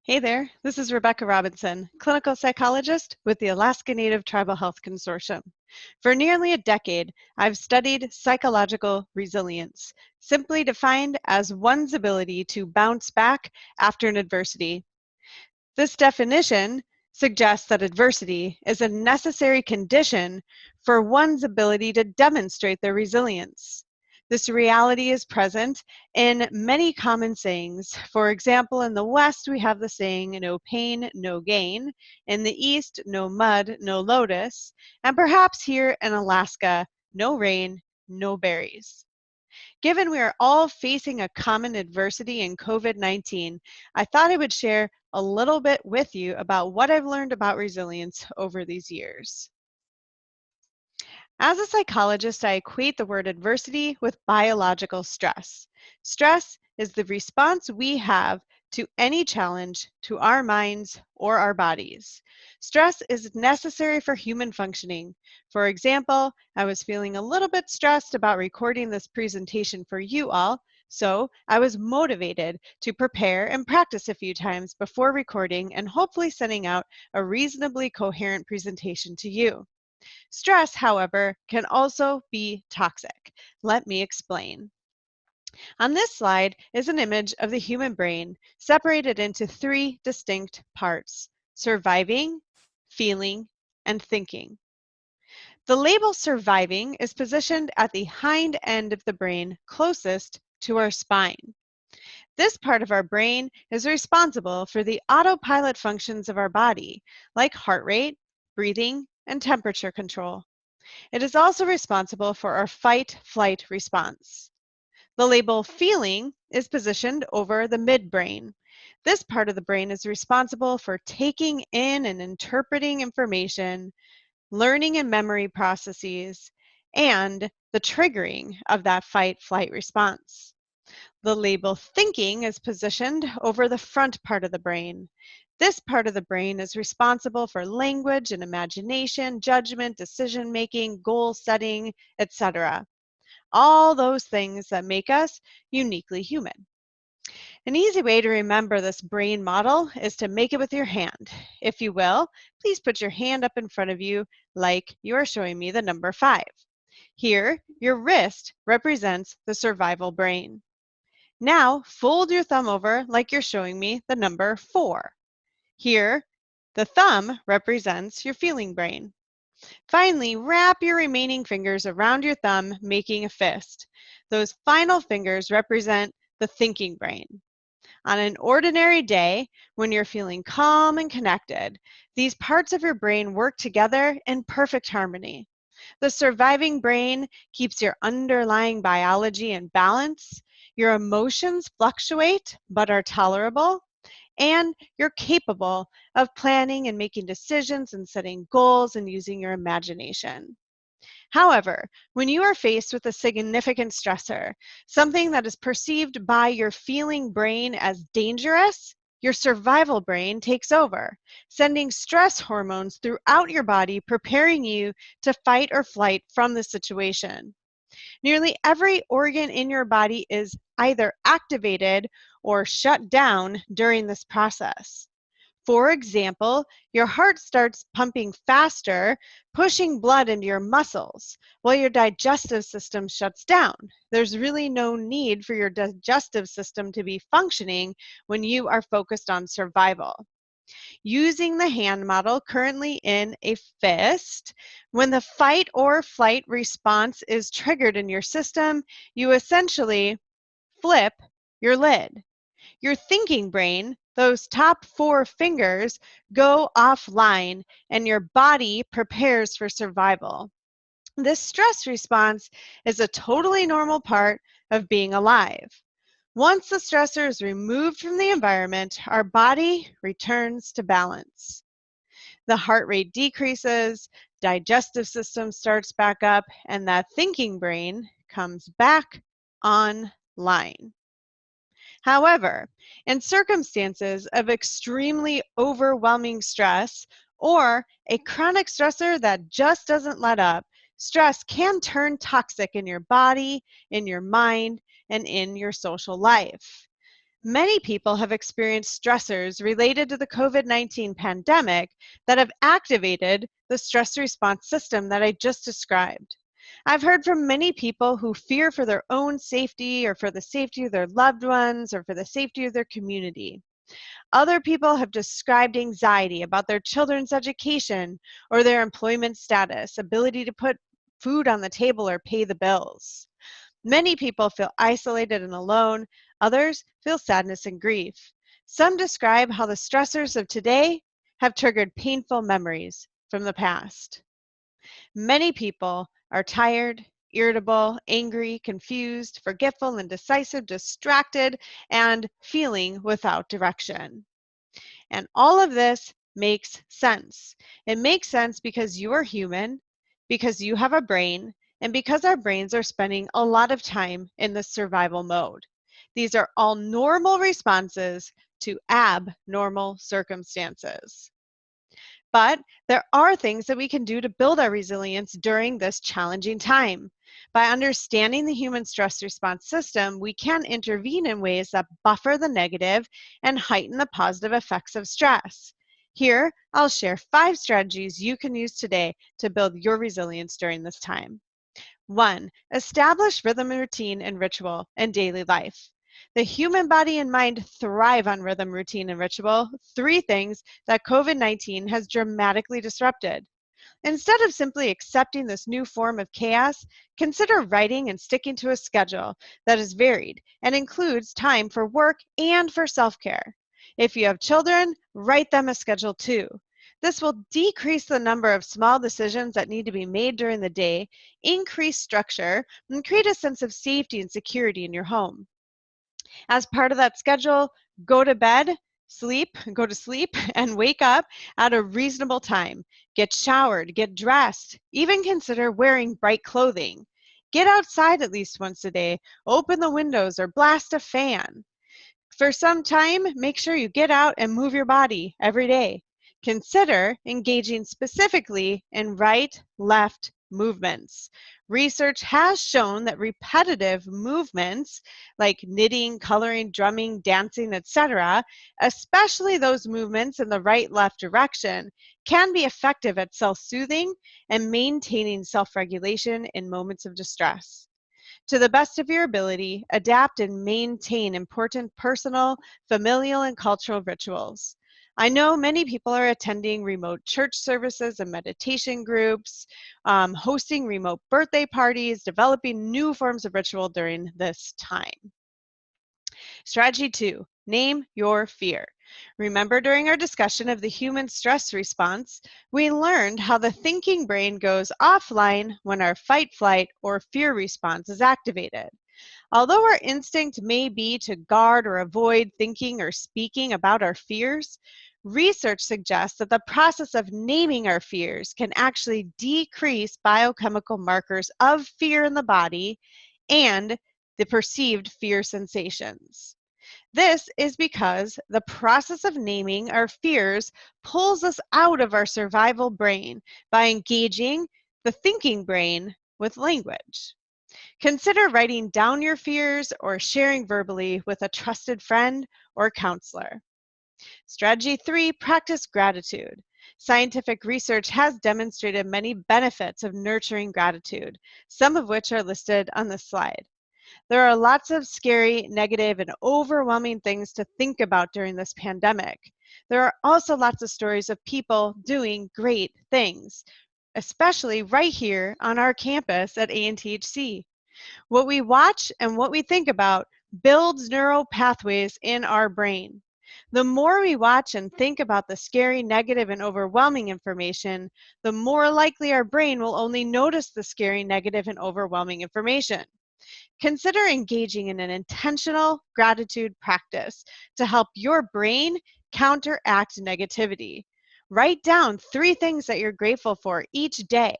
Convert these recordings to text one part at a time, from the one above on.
Hey there, this is Rebecca Robinson, clinical psychologist with the Alaska Native Tribal Health Consortium. For nearly a decade, I've studied psychological resilience, simply defined as one's ability to bounce back after an adversity. This definition suggests that adversity is a necessary condition for one's ability to demonstrate their resilience. This reality is present in many common sayings. For example, in the West, we have the saying, no pain, no gain. In the East, no mud, no lotus. And perhaps here in Alaska, no rain, no berries. Given we are all facing a common adversity in COVID-19, I thought I would share a little bit with you about what I've learned about resilience over these years. As a psychologist, I equate the word adversity with biological stress. Stress is the response we have to any challenge to our minds or our bodies. Stress is necessary for human functioning. For example, I was feeling a little bit stressed about recording this presentation for you all, so I was motivated to prepare and practice a few times before recording and hopefully sending out a reasonably coherent presentation to you. Stress, however, can also be toxic. Let me explain. On this slide is an image of the human brain separated into three distinct parts: surviving, feeling, and thinking. The label surviving is positioned at the hind end of the brain closest to our spine. This part of our brain is responsible for the autopilot functions of our body, like heart rate, breathing, and temperature control. It is also responsible for our fight-flight response. The label feeling is positioned over the midbrain. This part of the brain is responsible for taking in and interpreting information, learning and memory processes, and the triggering of that fight-flight response. The label thinking is positioned over the front part of the brain. This part of the brain is responsible for language and imagination, judgment, decision-making, goal setting, etc. All those things that make us uniquely human. An easy way to remember this brain model is to make it with your hand. If you will, please put your hand up in front of you like you are showing me the number 5. Here, your wrist represents the survival brain. Now, fold your thumb over like you're showing me the number 4. Here, the thumb represents your feeling brain. Finally, wrap your remaining fingers around your thumb, making a fist. Those final fingers represent the thinking brain. On an ordinary day, when you're feeling calm and connected, these parts of your brain work together in perfect harmony. The surviving brain keeps your underlying biology in balance, your emotions fluctuate but are tolerable, and you're capable of planning and making decisions and setting goals and using your imagination. However, when you are faced with a significant stressor, something that is perceived by your feeling brain as dangerous, your survival brain takes over, sending stress hormones throughout your body, preparing you to fight or flight from the situation. Nearly every organ in your body is either activated or shut down during this process. For example, your heart starts pumping faster, pushing blood into your muscles, while your digestive system shuts down. There's really no need for your digestive system to be functioning when you are focused on survival. Using the hand model currently in a fist, when the fight or flight response is triggered in your system, you essentially flip your lid. Your thinking brain, those top 4 fingers, go offline and your body prepares for survival. This stress response is a totally normal part of being alive. Once the stressor is removed from the environment, our body returns to balance. The heart rate decreases, digestive system starts back up, and that thinking brain comes back online. However, in circumstances of extremely overwhelming stress or a chronic stressor that just doesn't let up, stress can turn toxic in your body, in your mind, and in your social life. Many people have experienced stressors related to the COVID-19 pandemic that have activated the stress response system that I just described. I've heard from many people who fear for their own safety or for the safety of their loved ones or for the safety of their community. Other people have described anxiety about their children's education or their employment status, ability to put food on the table or pay the bills. Many people feel isolated and alone. Others feel sadness and grief. Some describe how the stressors of today have triggered painful memories from the past. Many people are tired, irritable, angry, confused, forgetful, indecisive, distracted, and feeling without direction. And all of this makes sense. It makes sense because you're human, because you have a brain, and because our brains are spending a lot of time in the survival mode. These are all normal responses to abnormal circumstances. But there are things that we can do to build our resilience during this challenging time. By understanding the human stress response system, we can intervene in ways that buffer the negative and heighten the positive effects of stress. Here, I'll share 5 strategies you can use today to build your resilience during this time. 1. Establish rhythm, routine, and ritual in daily life. The human body and mind thrive on rhythm, routine, and ritual, 3 things that COVID-19 has dramatically disrupted. Instead of simply accepting this new form of chaos, consider writing and sticking to a schedule that is varied and includes time for work and for self-care. If you have children, write them a schedule too. This will decrease the number of small decisions that need to be made during the day, increase structure, and create a sense of safety and security in your home. As part of that schedule, go to bed, go to sleep, and wake up at a reasonable time. Get showered, get dressed, even consider wearing bright clothing. Get outside at least once a day, open the windows or blast a fan. For some time, make sure you get out and move your body every day. Consider engaging specifically in right-left movements. Research has shown that repetitive movements like knitting, coloring, drumming, dancing, etc., especially those movements in the right-left direction, can be effective at self-soothing and maintaining self-regulation in moments of distress. To the best of your ability, adapt and maintain important personal, familial, and cultural rituals. I know many people are attending remote church services and meditation groups, hosting remote birthday parties, developing new forms of ritual during this time. Strategy 2, name your fear. Remember, during our discussion of the human stress response, we learned how the thinking brain goes offline when our fight, flight, or fear response is activated. Although our instinct may be to guard or avoid thinking or speaking about our fears, research suggests that the process of naming our fears can actually decrease biochemical markers of fear in the body and the perceived fear sensations. This is because the process of naming our fears pulls us out of our survival brain by engaging the thinking brain with language. Consider writing down your fears or sharing verbally with a trusted friend or counselor. Strategy 3, practice gratitude. Scientific research has demonstrated many benefits of nurturing gratitude, some of which are listed on this slide. There are lots of scary, negative, and overwhelming things to think about during this pandemic. There are also lots of stories of people doing great things, especially right here on our campus at ANTHC. What we watch and what we think about builds neural pathways in our brain. The more we watch and think about the scary, negative, and overwhelming information, the more likely our brain will only notice the scary, negative, and overwhelming information. Consider engaging in an intentional gratitude practice to help your brain counteract negativity. Write down 3 things that you're grateful for each day.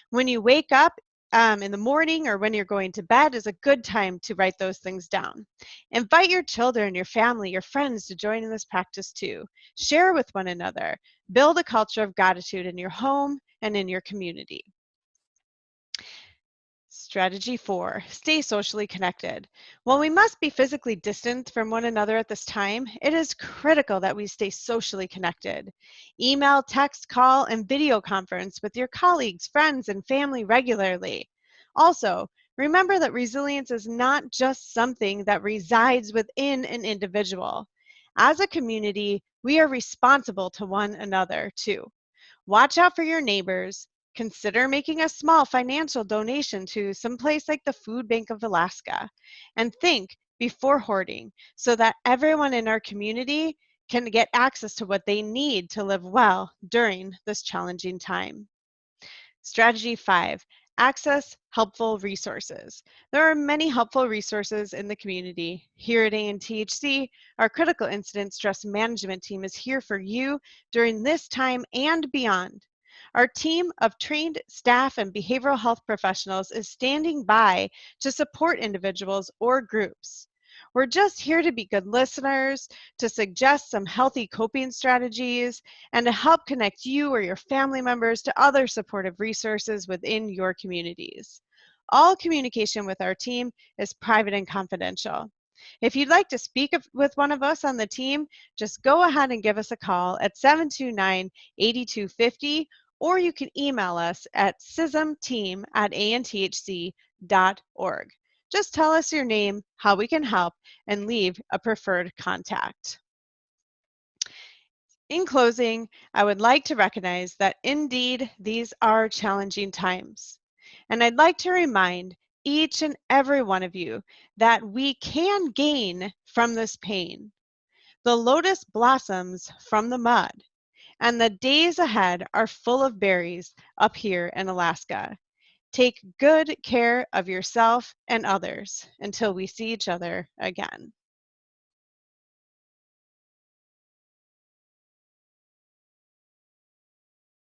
When you wake up in the morning or when you're going to bed is a good time to write those things down. Invite your children, your family, your friends to join in this practice too. Share with one another. Build a culture of gratitude in your home and in your community. Strategy 4, stay socially connected. While we must be physically distant from one another at this time, it is critical that we stay socially connected. Email, text, call, and video conference with your colleagues, friends, and family regularly. Also, remember that resilience is not just something that resides within an individual. As a community, we are responsible to one another too. Watch out for your neighbors. Consider making a small financial donation to some place like the Food Bank of Alaska. And think before hoarding so that everyone in our community can get access to what they need to live well during this challenging time. Strategy 5, access helpful resources. There are many helpful resources in the community. Here at ANTHC, our critical incident stress management team is here for you during this time and beyond. Our team of trained staff and behavioral health professionals is standing by to support individuals or groups. We're just here to be good listeners, to suggest some healthy coping strategies, and to help connect you or your family members to other supportive resources within your communities. All communication with our team is private and confidential. If you'd like to speak with one of us on the team, just go ahead and give us a call at 729-8250, or you can email us at sismteam@anthc.org. Just tell us your name, how we can help, and leave a preferred contact. In closing, I would like to recognize that indeed these are challenging times. And I'd like to remind each and every one of you that we can gain from this pain. The lotus blossoms from the mud, and the days ahead are full of berries up here in Alaska. Take good care of yourself and others until we see each other again.